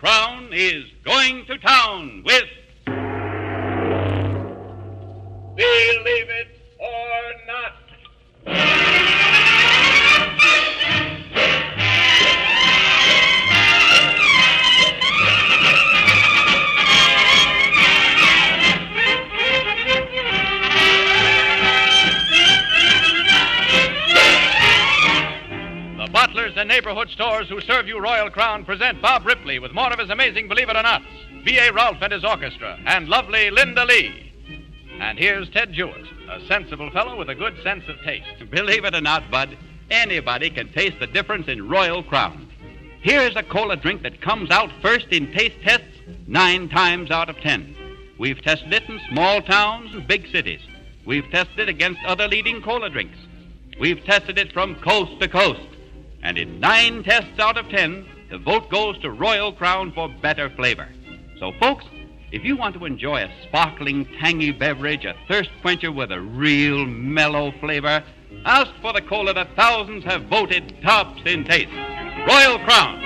Crown is going to town with Believe It or Not. Butlers and neighborhood stores who serve you Royal Crown present Bob Ripley with more of his amazing Believe It or Not, B.A. Rolfe and his orchestra, and lovely Linda Lee. And here's Ted Jewett, a sensible fellow with a good sense of taste. Believe it or not, Bud, anybody can taste the difference in Royal Crown. Here's a cola drink that comes out first in taste tests 9 times out of 10. We've tested it in small towns and big cities. We've tested it against other leading cola drinks. We've tested it from coast to coast. And in 9 tests out of 10, the vote goes to Royal Crown for better flavor. So, folks, if you want to enjoy a sparkling, tangy beverage, a thirst quencher with a real mellow flavor, ask for the cola that thousands have voted tops in taste. Royal Crown.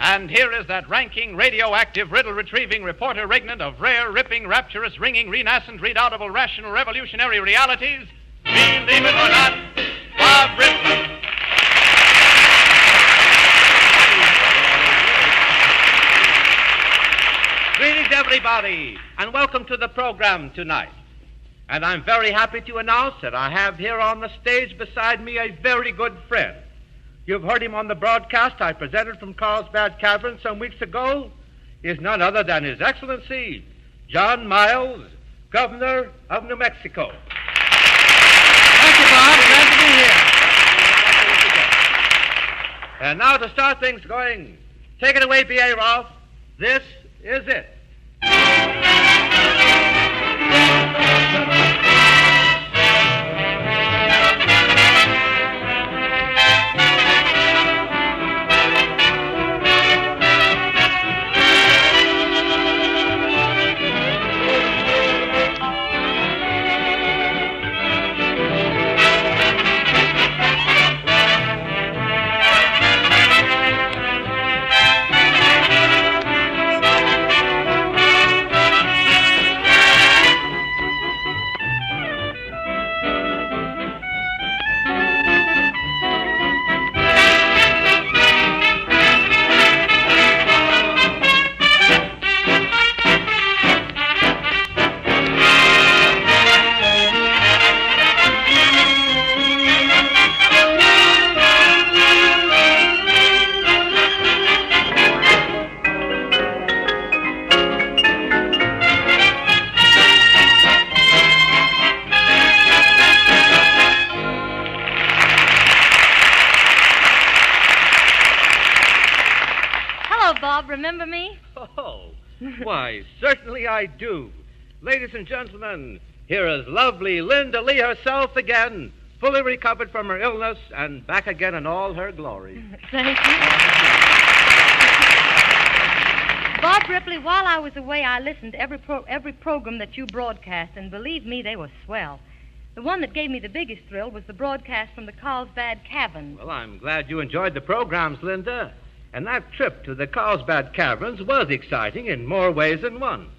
And here is that ranking, radioactive, riddle-retrieving reporter regnant of rare, ripping, rapturous, ringing, renascent, redoubtable, rational, revolutionary realities, Believe It or Not, Bob Ripley. Greetings, everybody, and welcome to the program tonight. And I'm very happy to announce that I have here on the stage beside me a very good friend. You've heard him on the broadcast I presented from Carlsbad Cavern some weeks ago. He is none other than His Excellency John Miles, Governor of New Mexico. Thank you, Bob. Glad to be here. And now to start things going, take it away, B.A. Rolfe. This is it. Remember me? Oh, why, certainly I do. Ladies and gentlemen, here is lovely Linda Lee herself again, fully recovered from her illness and back again in all her glory. Thank you. Bob Ripley, while I was away, I listened to every program that you broadcast, and believe me, they were swell. The one that gave me the biggest thrill was the broadcast from the Carlsbad Caverns. Well, I'm glad you enjoyed the programs, Linda. And that trip to the Carlsbad Caverns was exciting in more ways than one.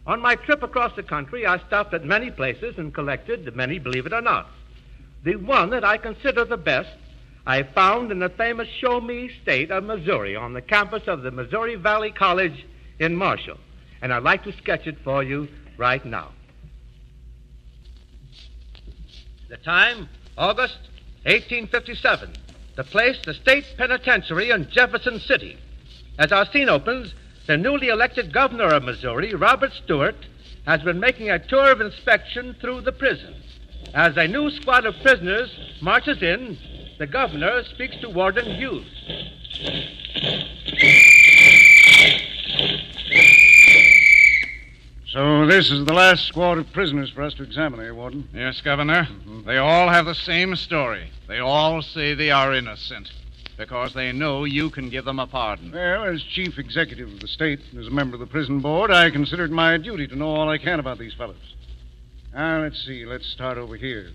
On my trip across the country, I stopped at many places and collected many Believe It or Not. The one that I consider the best I found in the famous Show Me state of Missouri on the campus of the Missouri Valley College in Marshall. And I'd like to sketch it for you right now. The time, August 1857. The place, the state penitentiary in Jefferson City. As our scene opens, the newly elected governor of Missouri, Robert Stewart, has been making a tour of inspection through the prison. As a new squad of prisoners marches in, the governor speaks to Warden Hughes. So this is the last squad of prisoners for us to examine, eh, Warden? Yes, Governor. They all have the same story. They all say they are innocent because they know you can give them a pardon. Well, as chief executive of the state and as a member of the prison board, I consider it my duty to know all I can about these fellows. Now, let's see. Let's start over here.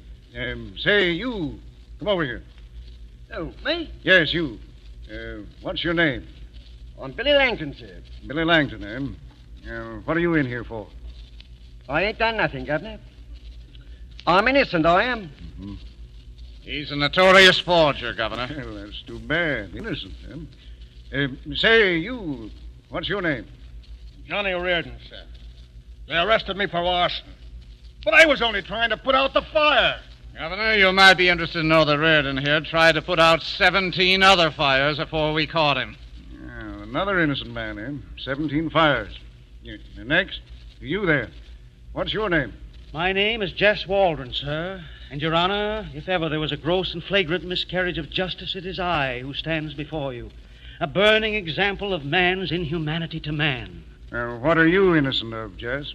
Say, you. Come over here. Oh, me? Yes, you. What's your name? I'm Billy Langton, sir. Billy Langton, what are you in here for? I ain't done nothing, Governor. I'm innocent, I am. Mm-hmm. He's a notorious forger, Governor. Well, that's too bad. Innocent, say, you. What's your name? Johnny Riordan, sir. They arrested me for arson. But I was only trying to put out the fire. Governor, you might be interested to know that Riordan here tried to put out 17 other fires before we caught him. Yeah, another innocent man, 17 fires. Next, you there. What's your name? My name is Jess Warden, sir. And, Your Honor, if ever there was a gross and flagrant miscarriage of justice, it is I who stands before you. A burning example of man's inhumanity to man. What are you innocent of, Jess?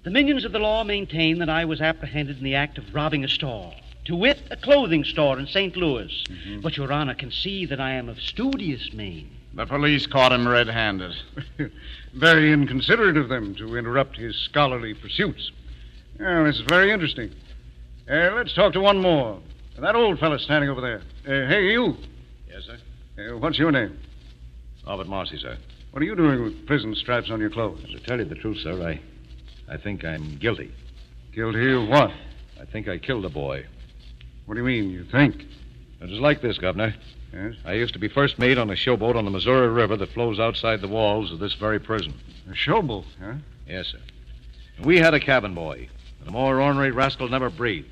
The minions of the law maintain that I was apprehended in the act of robbing a store. To wit, a clothing store in St. Louis. Mm-hmm. But Your Honor can see that I am of studious mien. The police caught him red-handed. Very inconsiderate of them to interrupt his scholarly pursuits. Well, this is very interesting. Let's talk to one more. That old fellow standing over there. Hey, you. Yes, sir? What's your name? Robert Marcy, sir. What are you doing with prison stripes on your clothes? To tell you the truth, sir, I think I'm guilty. Guilty of what? I think I killed a boy. What do you mean, you think? It was like this, Governor. Yes? I used to be first mate on a showboat on the Missouri River that flows outside the walls of this very prison. A showboat, huh? Yes, sir. And we had a cabin boy, and a more ornery rascal never breathed.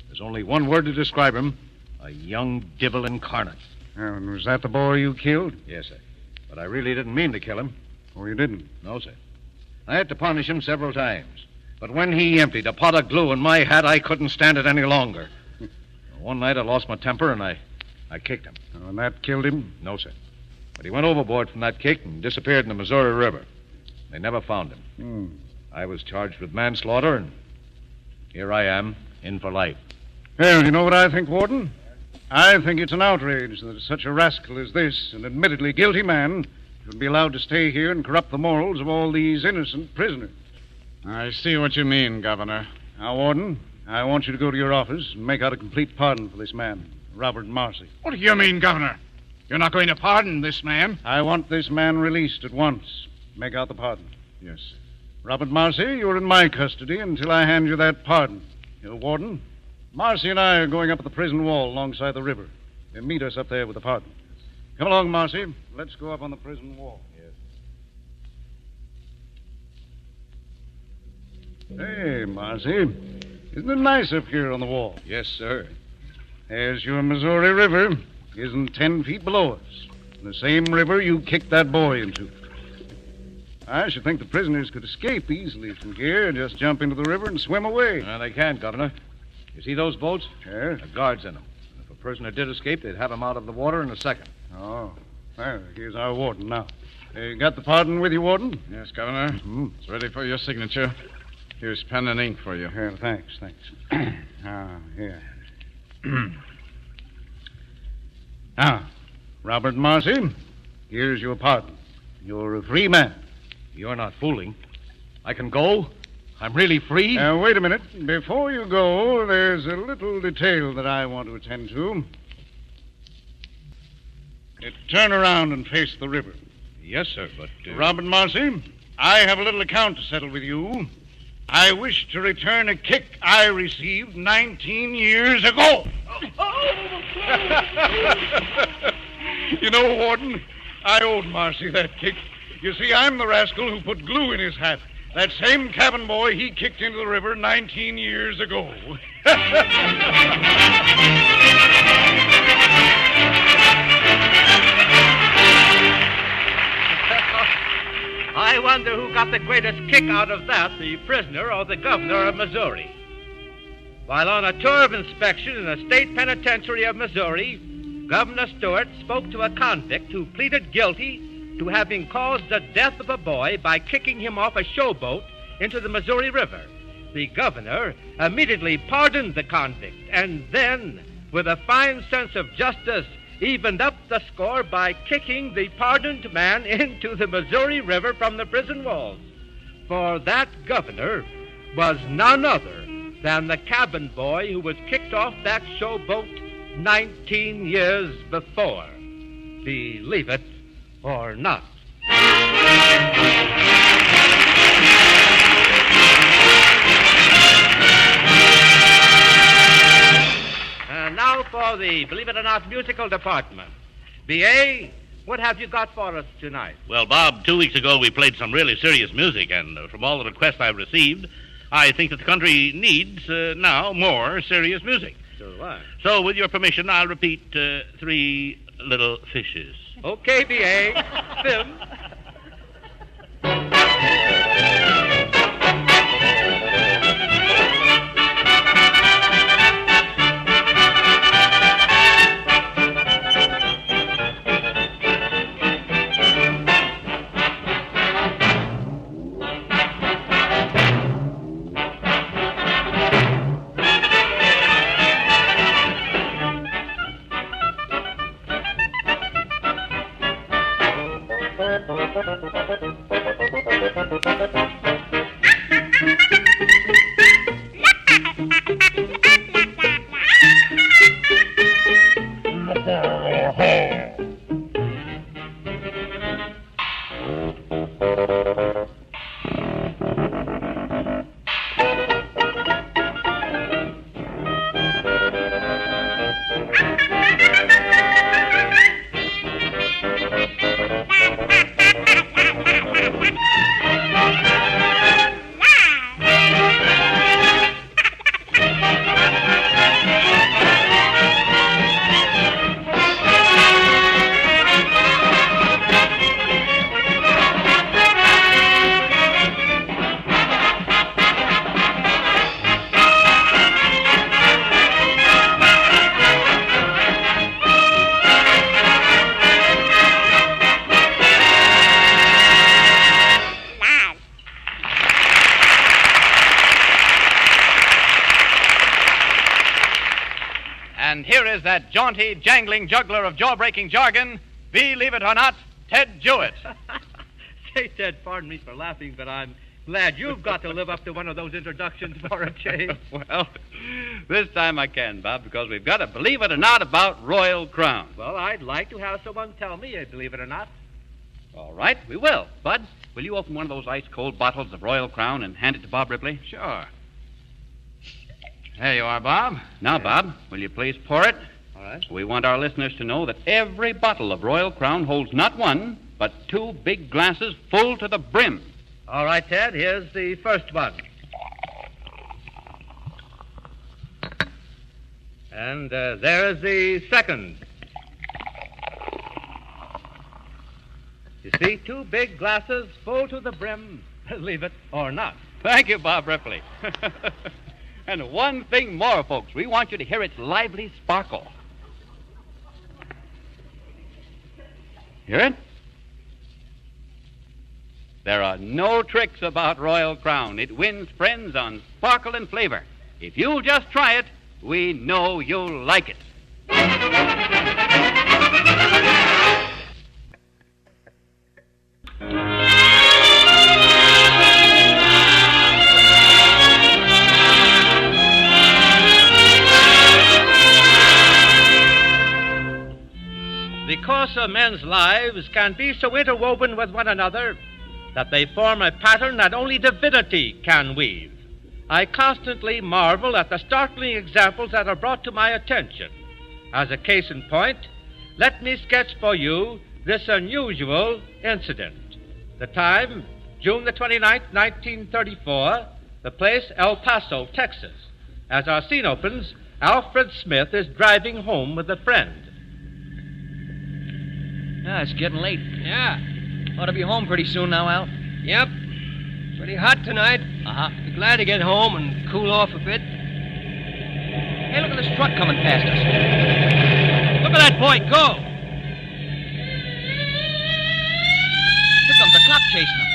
There's only one word to describe him: a young devil incarnate. And was that the boy you killed? Yes, sir. But I really didn't mean to kill him. Oh, you didn't? No, sir. I had to punish him several times. But when he emptied a pot of glue in my hat, I couldn't stand it any longer. One night I lost my temper and I kicked him. Oh, and that killed him? No, sir. But he went overboard from that kick and disappeared in the Missouri River. They never found him. I was charged with manslaughter, and here I am, in for life. Well, you know what I think, Warden? I think it's an outrage that such a rascal as this, an admittedly guilty man, should be allowed to stay here and corrupt the morals of all these innocent prisoners. I see what you mean, Governor. Now, Warden, I want you to go to your office and make out a complete pardon for this man, Robert Marcy. What do you mean, Governor? You're not going to pardon this man? I want this man released at once. Make out the pardon. Yes, sir. Robert Marcy, you're in my custody until I hand you that pardon. Warden, Marcy and I are going up the prison wall alongside the river. Meet us up there with the pardon. Come along, Marcy. Let's go up on the prison wall. Yes. Hey, Marcy. Isn't it nice up here on the wall? Yes, sir. There's your Missouri River. Isn't 10 feet below us. The same river you kicked that boy into. I should think the prisoners could escape easily from here and just jump into the river and swim away. They can't, Governor. You see those boats? Yeah? There are guards in them. If a prisoner did escape, they'd have him out of the water in a second. Oh. Well, here's our warden now. Got the pardon with you, Warden? Yes, Governor. Mm-hmm. It's ready for your signature. Here's pen and ink for you. Well, thanks. Here. Now, Robert Marcy, here's your pardon. You're a free man. You're not fooling. I can go? I'm really free? Wait a minute. Before you go, there's a little detail that I want to attend to. Turn around and face the river. Yes, sir, but... Robert Marcy, I have a little account to settle with you. I wish to return a kick I received 19 years ago. You know, Warden, I owed Marcy that kick. You see, I'm the rascal who put glue in his hat. That same cabin boy he kicked into the river 19 years ago. I wonder who got the greatest kick out of that, the prisoner or the governor of Missouri. While on a tour of inspection in the state penitentiary of Missouri, Governor Stewart spoke to a convict who pleaded guilty to having caused the death of a boy by kicking him off a showboat into the Missouri River. The governor immediately pardoned the convict and then, with a fine sense of justice, evened up the score by kicking the pardoned man into the Missouri River from the prison walls. For that governor was none other than the cabin boy who was kicked off that showboat 19 years before. Believe it or not. And now for the Believe It or Not musical department. B.A., what have you got for us tonight? Well, Bob, 2 weeks ago we played some really serious music, and from all the requests I've received, I think that the country needs now more serious music. So what? So, with your permission, I'll repeat Three Little Fishes. Okay, B.A. Film. And here is that jaunty, jangling juggler of jaw-breaking jargon, believe it or not, Ted Jewett. Say, Ted, pardon me for laughing, but I'm glad you've got to live up to one of those introductions for a change. Well, this time I can, Bob, because we've got to believe it or not about Royal Crown. Well, I'd like to have someone tell me, believe it or not. All right, we will. Bud, will you open one of those ice-cold bottles of Royal Crown and hand it to Bob Ripley? Sure. There you are, Bob. Now, Bob, will you please pour it? All right. We want our listeners to know that every bottle of Royal Crown holds not one, but two big glasses full to the brim. All right, Ted, here's the first one. And there is the second. You see, two big glasses full to the brim, believe it or not. Thank you, Bob Ripley. And one thing more, folks. We want you to hear its lively sparkle. Hear it? There are no tricks about Royal Crown. It wins friends on sparkle and flavor. If you'll just try it, we know you'll like it. The course of men's lives can be so interwoven with one another that they form a pattern that only divinity can weave. I constantly marvel at the startling examples that are brought to my attention. As a case in point, let me sketch for you this unusual incident. The time, June the 29th, 1934, the place, El Paso, Texas. As our scene opens, Alfred Smith is driving home with a friend. It's getting late. Yeah. Ought to be home pretty soon now, Al. Yep. Pretty hot tonight. Uh-huh. Be glad to get home and cool off a bit. Hey, look at this truck coming past us. Look at that boy go. Here comes a cop chasing him.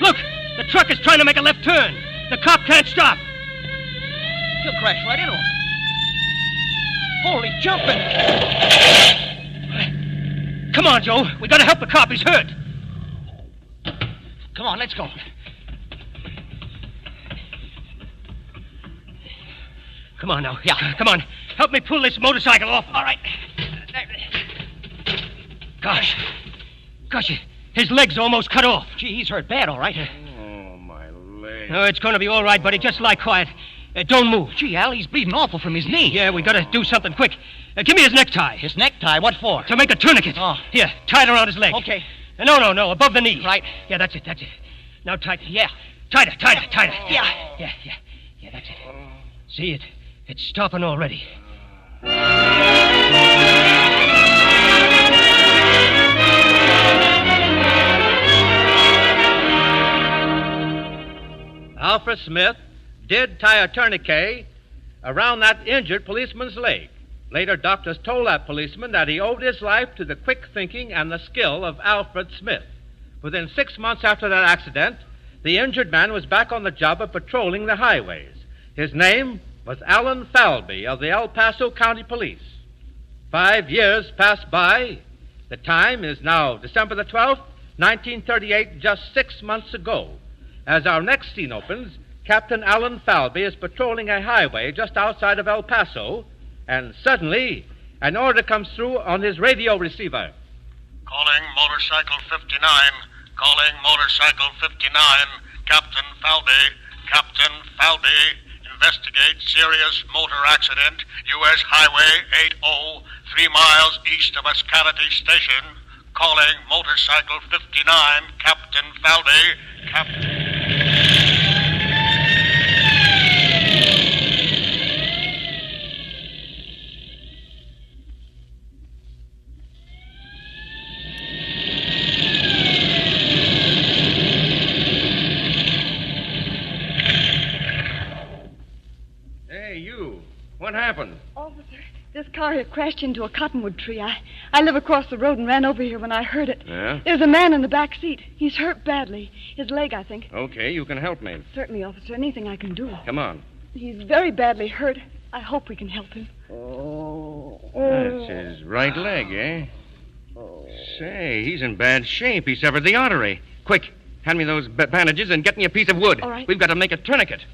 Look! The truck is trying to make a left turn. The cop can't stop. He'll crash right into him. Holy jumping! Come on, Joe. We gotta help the cop. He's hurt. Come on, let's go. Come on now. Yeah, come on. Help me pull this motorcycle off. All right. Gosh, his leg's almost cut off. Gee, he's hurt bad, all right. Oh, my leg. Oh, it's going to be all right, buddy. Just lie quiet. Don't move. Gee, Al, he's bleeding awful from his knee. Yeah, we got to do something quick. Give me his necktie. His necktie? What for? To make a tourniquet. Oh. Here, tie it around his leg. Okay. No, above the knee. Right. Yeah, that's it. Now tighten. Yeah. Tighter. Yeah. Yeah, that's it. See, it's stopping already. Alfred Smith did tie a tourniquet around that injured policeman's leg. Later, doctors told that policeman that he owed his life to the quick thinking and the skill of Alfred Smith. Within 6 months after that accident, the injured man was back on the job of patrolling the highways. His name was Alan Falby of the El Paso County Police. 5 years passed by. The time is now December the 12th, 1938, just 6 months ago. As our next scene opens, Captain Alan Falby is patrolling a highway just outside of El Paso, and suddenly an order comes through on his radio receiver. Calling motorcycle 59. Calling motorcycle 59. Captain Falby. Investigate serious motor accident. U.S. Highway 80, 3 miles east of Escality Station. Calling motorcycle 59. Captain Falby. Hey, you. What happened? Officer, this car here crashed into a cottonwood tree. I live across the road and ran over here when I heard it. Yeah? There's a man in the back seat. He's hurt badly. His leg, I think. Okay, you can help me. Certainly, officer. Anything I can do. Come on. He's very badly hurt. I hope we can help him. That's his right leg, eh? Say, he's in bad shape. He severed the artery. Quick, hand me those bandages and get me a piece of wood. All right. We've got to make a tourniquet.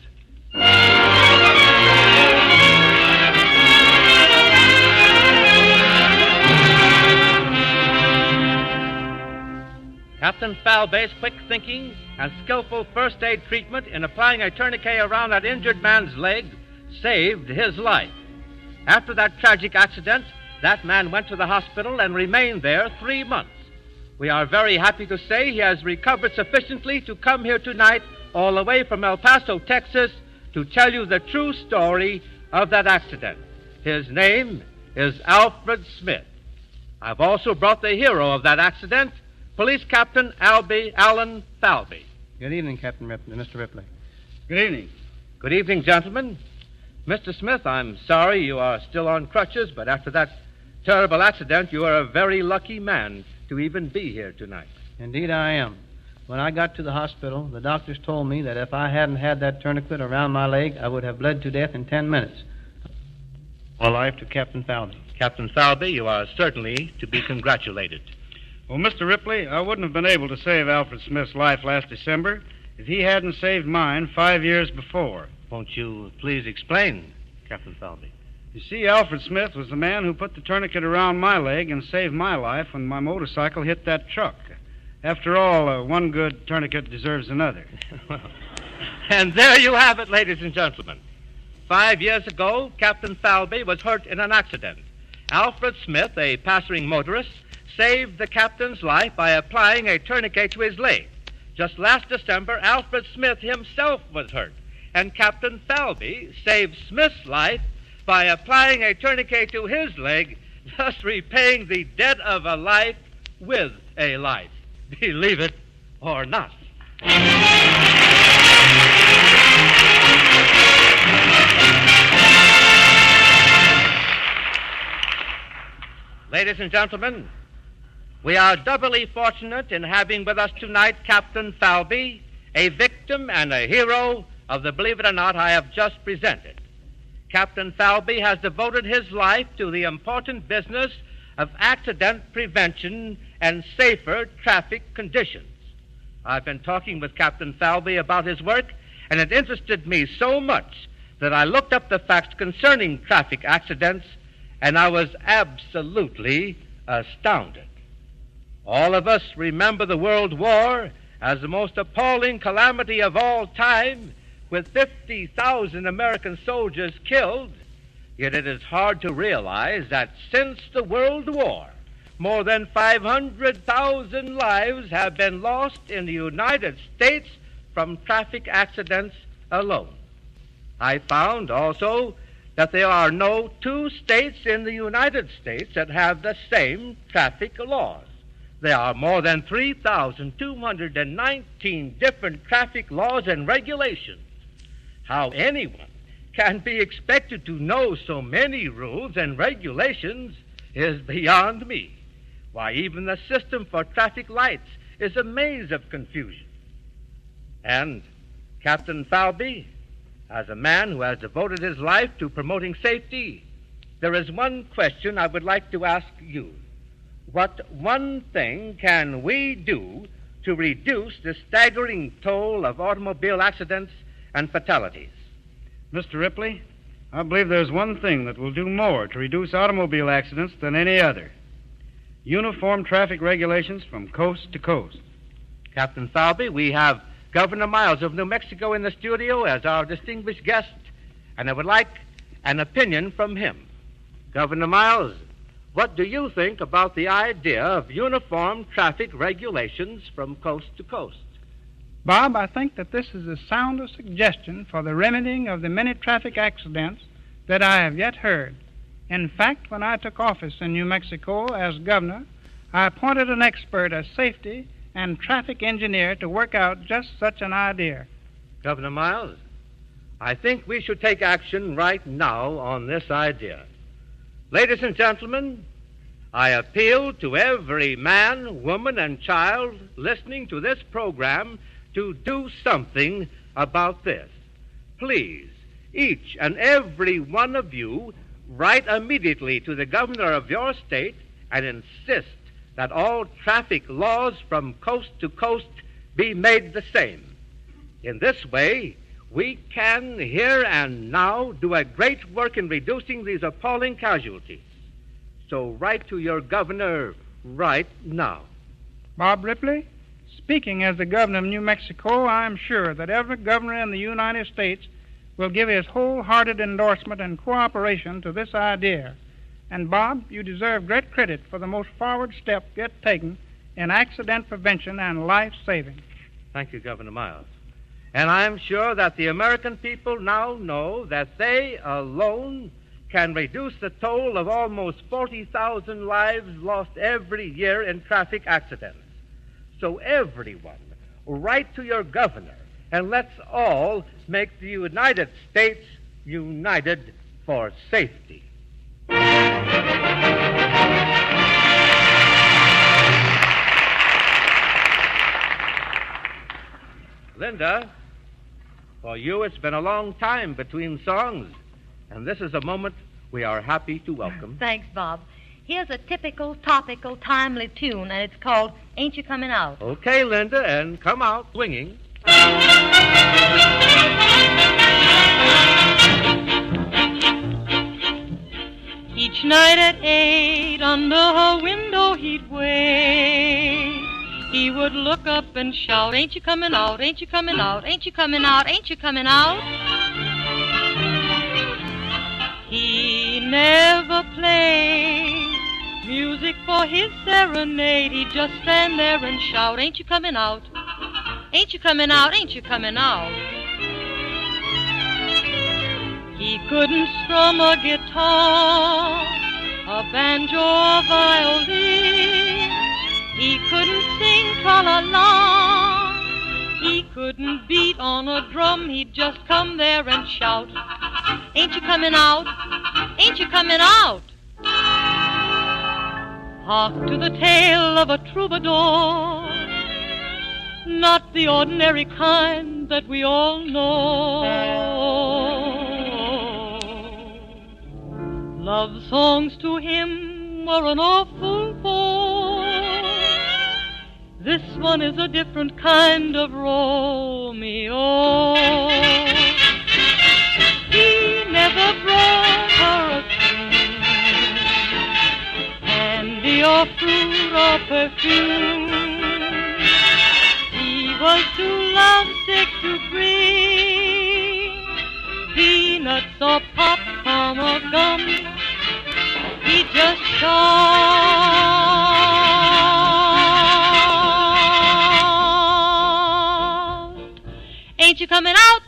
Captain Falby's quick thinking and skillful first aid treatment in applying a tourniquet around that injured man's leg saved his life. After that tragic accident, that man went to the hospital and remained there 3 months. We are very happy to say he has recovered sufficiently to come here tonight, all the way from El Paso, Texas, to tell you the true story of that accident. His name is Alfred Smith. I've also brought the hero of that accident, Police Captain Alan Falby. Good evening, Captain Ripley, Mr. Ripley. Good evening. Good evening, gentlemen. Mr. Smith, I'm sorry you are still on crutches, but after that terrible accident, you are a very lucky man to even be here tonight. Indeed, I am. When I got to the hospital, the doctors told me that if I hadn't had that tourniquet around my leg, I would have bled to death in 10 minutes. All life to Captain Falby. Captain Falby, you are certainly to be congratulated. Well, Mr. Ripley, I wouldn't have been able to save Alfred Smith's life last December if he hadn't saved mine 5 years before. Won't you please explain, Captain Falby? You see, Alfred Smith was the man who put the tourniquet around my leg and saved my life when my motorcycle hit that truck. After all, one good tourniquet deserves another. And there you have it, ladies and gentlemen. 5 years ago, Captain Falby was hurt in an accident. Alfred Smith, a passing motorist, saved the captain's life by applying a tourniquet to his leg. Just last December, Alfred Smith himself was hurt, and Captain Falby saved Smith's life by applying a tourniquet to his leg, thus repaying the debt of a life with a life. Believe it or not. Ladies and gentlemen, we are doubly fortunate in having with us tonight Captain Falby, a victim and a hero of the Believe It or Not I have just presented. Captain Falby has devoted his life to the important business of accident prevention and safer traffic conditions. I've been talking with Captain Falby about his work, and it interested me so much that I looked up the facts concerning traffic accidents, and I was absolutely astounded. All of us remember the World War as the most appalling calamity of all time, with 50,000 American soldiers killed. Yet it is hard to realize that since the World War, more than 500,000 lives have been lost in the United States from traffic accidents alone. I found also that there are no two states in the United States that have the same traffic laws. There are more than 3,219 different traffic laws and regulations. How anyone can be expected to know so many rules and regulations is beyond me. Why, even the system for traffic lights is a maze of confusion. And Captain Falby, as a man who has devoted his life to promoting safety, there is one question I would like to ask you. What one thing can we do to reduce the staggering toll of automobile accidents and fatalities? Mr. Ripley, I believe there's one thing that will do more to reduce automobile accidents than any other. Uniform traffic regulations from coast to coast. Captain Falby, we have Governor Miles of New Mexico in the studio as our distinguished guest, and I would like an opinion from him. Governor Miles, what do you think about the idea of uniform traffic regulations from coast to coast? Bob, I think that this is the soundest suggestion for the remedying of the many traffic accidents that I have yet heard. In fact, when I took office in New Mexico as governor, I appointed an expert as safety and traffic engineer to work out just such an idea. Governor Miles, I think we should take action right now on this idea. Ladies and gentlemen, I appeal to every man, woman, and child listening to this program to do something about this. Please, each and every one of you, write immediately to the governor of your state and insist that all traffic laws from coast to coast be made the same. In this way, we can here and now do a great work in reducing these appalling casualties. So write to your governor right now. Bob Ripley, speaking as the governor of New Mexico, I am sure that every governor in the United States will give his wholehearted endorsement and cooperation to this idea. And, Bob, you deserve great credit for the most forward step yet taken in accident prevention and life saving. Thank you, Governor Miles. And I'm sure that the American people now know that they alone can reduce the toll of almost 40,000 lives lost every year in traffic accidents. So everyone, write to your governor, and let's all make the United States united for safety. Linda, for you it's been a long time between songs, and this is a moment we are happy to welcome. Thanks, Bob. Here's a typical, topical, timely tune, and it's called Ain't You Coming Out? Okay, Linda, and come out swinging. Each night at 8 under her window he'd wait. He would look up and shout, ain't you coming out, ain't you coming out, ain't you coming out, ain't you coming out? He never played music for his serenade. He'd just stand there and shout, ain't you coming out, ain't you coming out, ain't you coming out? He couldn't strum a guitar, a banjo, or violin. He couldn't sing tra-la-la. He couldn't beat on a drum. He'd just come there and shout, ain't you coming out? Ain't you coming out? Hark to the tale of a troubadour, not the ordinary kind that we all know. Love songs to him were an awful bore. This one is a different kind of Romeo. He never brought her a thing. Candy or fruit or perfume, he was too lovesick to bring. Peanuts or popcorn or gum, he just shot. Ain't you coming out?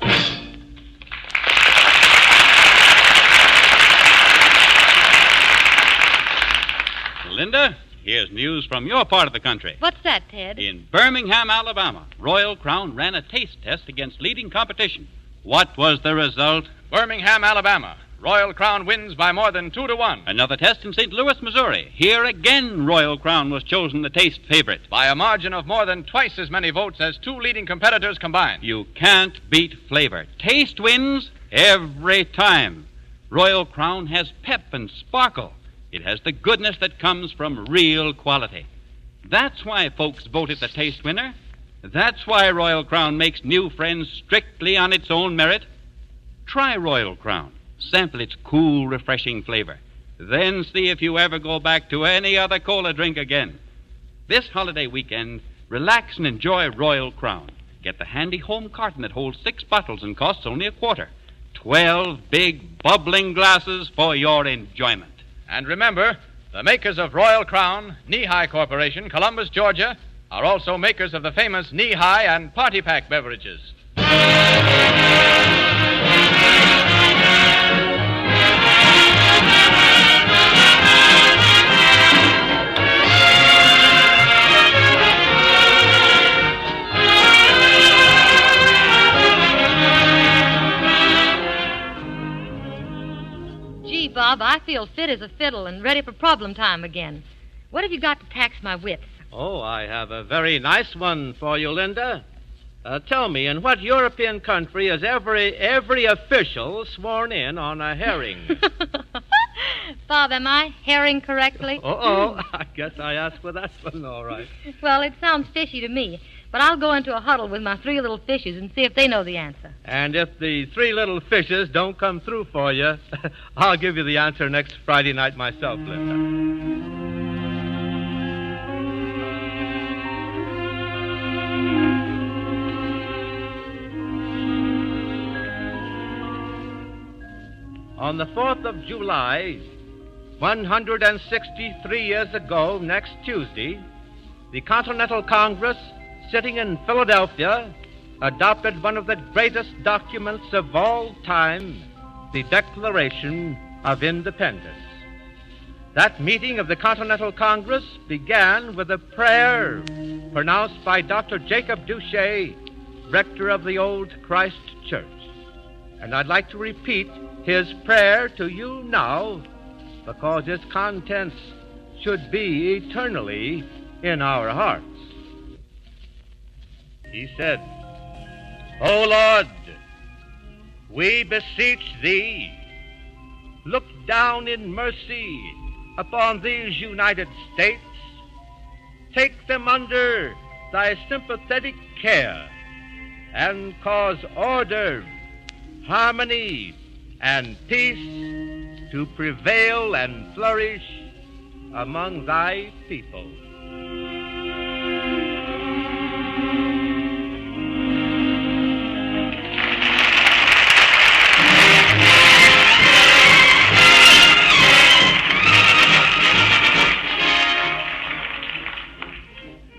Linda, here's news from your part of the country. What's that, Ted? In Birmingham, Alabama, Royal Crown ran a taste test against leading competition. What was the result? Birmingham, Alabama. Royal Crown wins by more than 2-1. Another test in St. Louis, Missouri. Here again, Royal Crown was chosen the taste favorite. By a margin of more than twice as many votes as two leading competitors combined. You can't beat flavor. Taste wins every time. Royal Crown has pep and sparkle. It has the goodness that comes from real quality. That's why folks voted the taste winner. That's why Royal Crown makes new friends strictly on its own merit. Try Royal Crown. Sample its cool, refreshing flavor. Then see if you ever go back to any other cola drink again. This holiday weekend, relax and enjoy Royal Crown. Get the handy home carton that holds 6 bottles and costs only $0.25. 12 big, bubbling glasses for your enjoyment. And remember, the makers of Royal Crown, Knee-High Corporation, Columbus, Georgia, are also makers of the famous Knee-High and Party Pack beverages. Gee, Bob, I feel fit as a fiddle and ready for problem time again. What have you got to tax my wits? Oh, I have a very nice one for you, Linda. Tell me, in what European country is every official sworn in on a herring? Bob, am I herring correctly? I guess I asked for that one, all right. Well, it sounds fishy to me, but I'll go into a huddle with my 3 little fishes and see if they know the answer. And if the 3 little fishes don't come through for you, I'll give you the answer next Friday night myself, Linda. On the 4th of July, 163 years ago, next Tuesday, the Continental Congress, sitting in Philadelphia, adopted one of the greatest documents of all time, the Declaration of Independence. That meeting of the Continental Congress began with a prayer pronounced by Dr. Jacob Duché, rector of the Old Christ Church. And I'd like to repeat his prayer to you now, because its contents should be eternally in our hearts. He said, O Lord, we beseech thee, look down in mercy upon these United States, take them under thy sympathetic care, and cause order, harmony, and peace to prevail and flourish among thy people.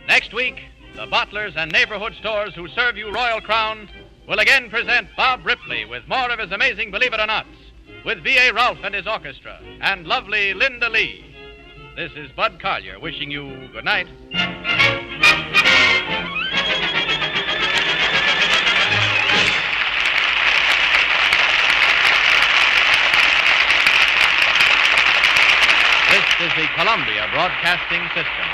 Next week, the bottlers and neighborhood stores who serve you Royal Crown will again present Bob Ripley with more of his amazing Believe It or Nots, with V.A. Rolfe and his orchestra, and lovely Linda Lee. This is Bud Collier wishing you good night. This is the Columbia Broadcasting System.